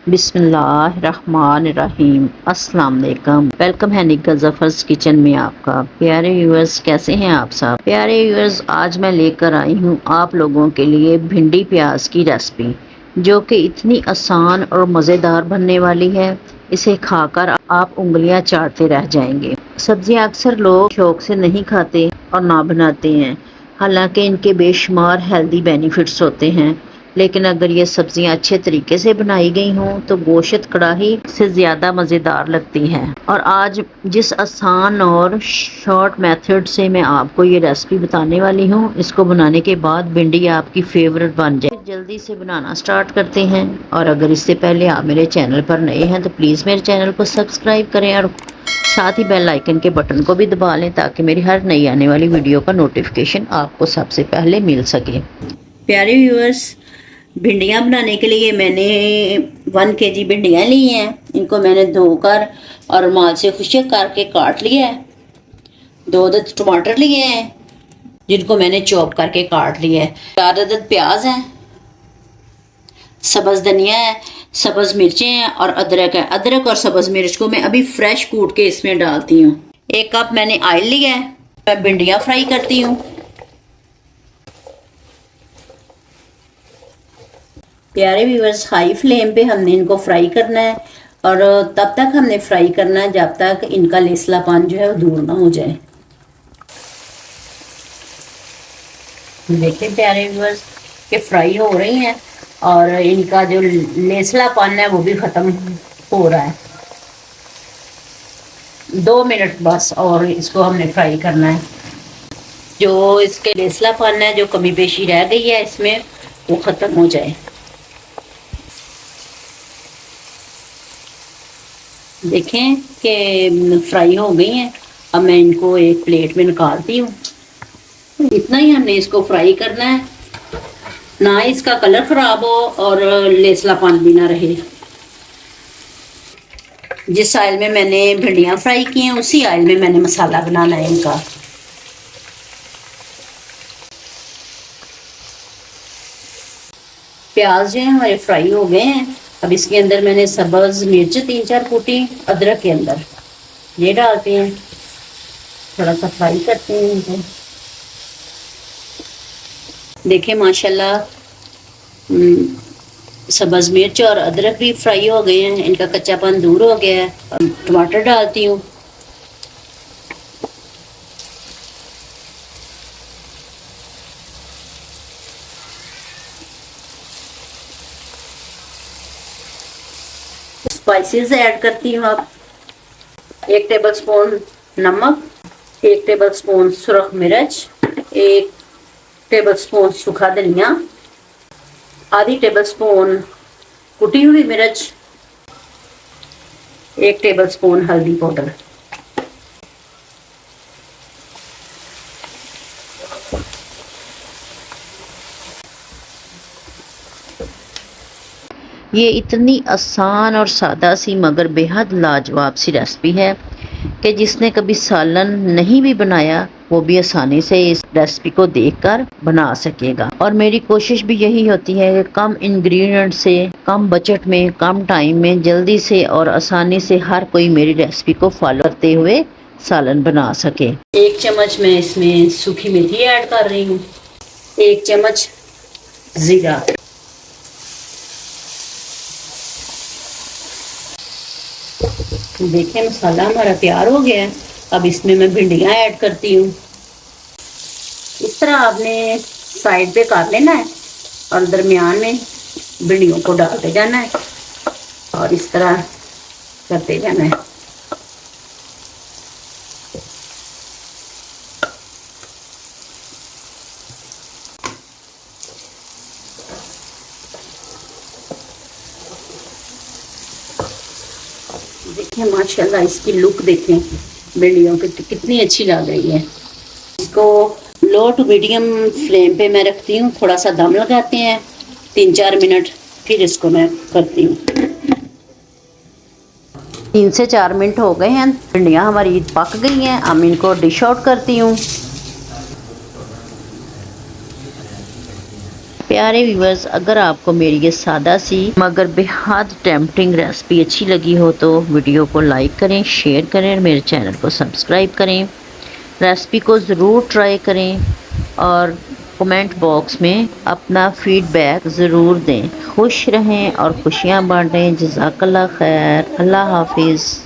बिस्मिल्लाहिर्रहमानिर्रहीम। अस्सलाम वालेकुम। वेलकम है निका जफर्स किचन में आपका। प्यारे व्यूअर्स, कैसे हैं आप सब? प्यारे व्यूअर्स, आज मैं लेकर आई हूँ आप लोगों के लिए भिंडी प्याज की रेसिपी, जो कि इतनी आसान और मज़ेदार बनने वाली है। इसे खाकर आप उंगलियां चाटते रह जाएंगे। सब्जियां अक्सर लोग शौक से नहीं खाते और ना बनाते हैं, हालांकि इनके बेशुमार हेल्दी बेनिफिट्स होते हैं। लेकिन अगर ये सब्जियां अच्छे तरीके से बनाई गई हों तो गोश्त कढ़ाई से ज़्यादा मज़ेदार लगती हैं। और आज जिस आसान और शॉर्ट मेथड से मैं आपको ये रेसिपी बताने वाली हूँ, इसको बनाने के बाद भिंडी आपकी फेवरेट बन जाए। जल्दी से बनाना स्टार्ट करते हैं। और अगर इससे पहले आप मेरे चैनल पर नए हैं तो प्लीज़ मेरे चैनल को सब्सक्राइब करें और साथ ही बेल आइकन के बटन को भी दबा लें, ताकि मेरी हर नई आने वाली वीडियो का नोटिफिकेशन आपको सबसे पहले मिल सके। प्यारे व्यूअर्स, भिंडियाँ बनाने के लिए मैंने 1 kg भिंडियाँ ली हैं। इनको मैंने धोकर और रुमाल से खुश्क करके काट लिया है। 2 अदद टमाटर लिए हैं जिनको मैंने चॉप करके काट लिया है। 4 अदद प्याज हैं, सब्ज़ धनिया है, सब्ज़ मिर्चें हैं और अदरक है। अदरक और सब्ज़ मिर्च को मैं अभी फ्रेश कूट के इसमें डालती हूँ। 1 कप मैंने ऑयल लिया है। मैं भिंडियाँ फ्राई करती हूँ। प्यारे व्यूअर्स, हाई फ्लेम पे हमने इनको फ्राई करना है और तब तक हमने फ्राई करना है जब तक इनका लेसलापन जो है वो दूर ना हो जाए। देखिए प्यारे व्यूअर्स कि फ्राई हो रही हैं और इनका जो लेसलापन है वो भी ख़त्म हो रहा है। 2 मिनट बस और इसको हमने फ्राई करना है। जो इसके लेसलापन है, जो कमी पेशी रह गई है इसमें, वो ख़त्म हो जाए। देखें कि फ्राई हो गई हैं। अब मैं इनको एक प्लेट में निकालती हूँ। इतना ही हमने इसको फ्राई करना है, ना इसका कलर खराब हो और लेसलापन भी ना रहे। जिस ऑयल में मैंने भिंडियाँ फ्राई की हैं उसी ऑयल में मैंने मसाला बनाना है इनका। प्याज जो है हमारे फ्राई हो गए हैं। अब इसके अंदर मैंने सब्ज़ मिर्च 3-4 कूटी, अदरक के अंदर ये डालते हैं। थोड़ा सा फ्राई करते हैं इनको। देखें माशाल्लाह सब्ज़ मिर्च और अदरक भी फ्राई हो गए हैं, इनका कच्चापन दूर हो गया है। अब टमाटर डालती हूँ। स्पाइसेस ऐड करती हूँ। अब 1 टेबलस्पून नमक, 1 टेबलस्पून सुरख मिर्च, 1 टेबलस्पून सूखा धनिया, आधी टेबलस्पून कुटी हुई मिर्च, 1 टेबलस्पून हल्दी पाउडर। ये इतनी आसान और सादा सी मगर बेहद लाजवाब सी रेसिपी है कि जिसने कभी सालन नहीं भी बनाया वो भी आसानी से इस रेसिपी को देखकर बना सकेगा। और मेरी कोशिश भी यही होती है कि कम इंग्रेडिएंट से, कम बजट में, कम टाइम में जल्दी से और आसानी से हर कोई मेरी रेसिपी को फॉलो करते हुए सालन बना सके। 1 चम्मच मैं इसमें सूखी मेथी ऐड कर रही हूँ, 1 चम्मच जीरा। देखिए मसाला हमारा तैयार हो गया है। अब इसमें मैं भिंडियाँ ऐड करती हूँ। इस तरह आपने साइड पे काट लेना है और दरमियान में भिंडियों को डालते जाना है और इस तरह करते जाना है। देखिए माशाल्लाह इसकी लुक देखें, भिंडियों की कितनी अच्छी लग रही है। इसको लो टू मीडियम फ्लेम पे मैं रखती हूँ। थोड़ा सा दम लगाते हैं 3-4 मिनट, फिर इसको मैं करती हूँ। 3 से 4 मिनट हो गए हैं, भिंडियाँ हमारी पक गई हैं। अब इनको डिश आउट करती हूँ। प्यारे व्यूअर्स, अगर आपको मेरी ये सादा सी मगर बेहद टेम्पटिंग रेसिपी अच्छी लगी हो तो वीडियो को लाइक करें, शेयर करें और मेरे चैनल को सब्सक्राइब करें। रेसिपी को ज़रूर ट्राई करें और कमेंट बॉक्स में अपना फीडबैक ज़रूर दें। खुश रहें और खुशियाँ बांटें। जज़ाकल्लाह खैर। अल्लाह हाफिज़।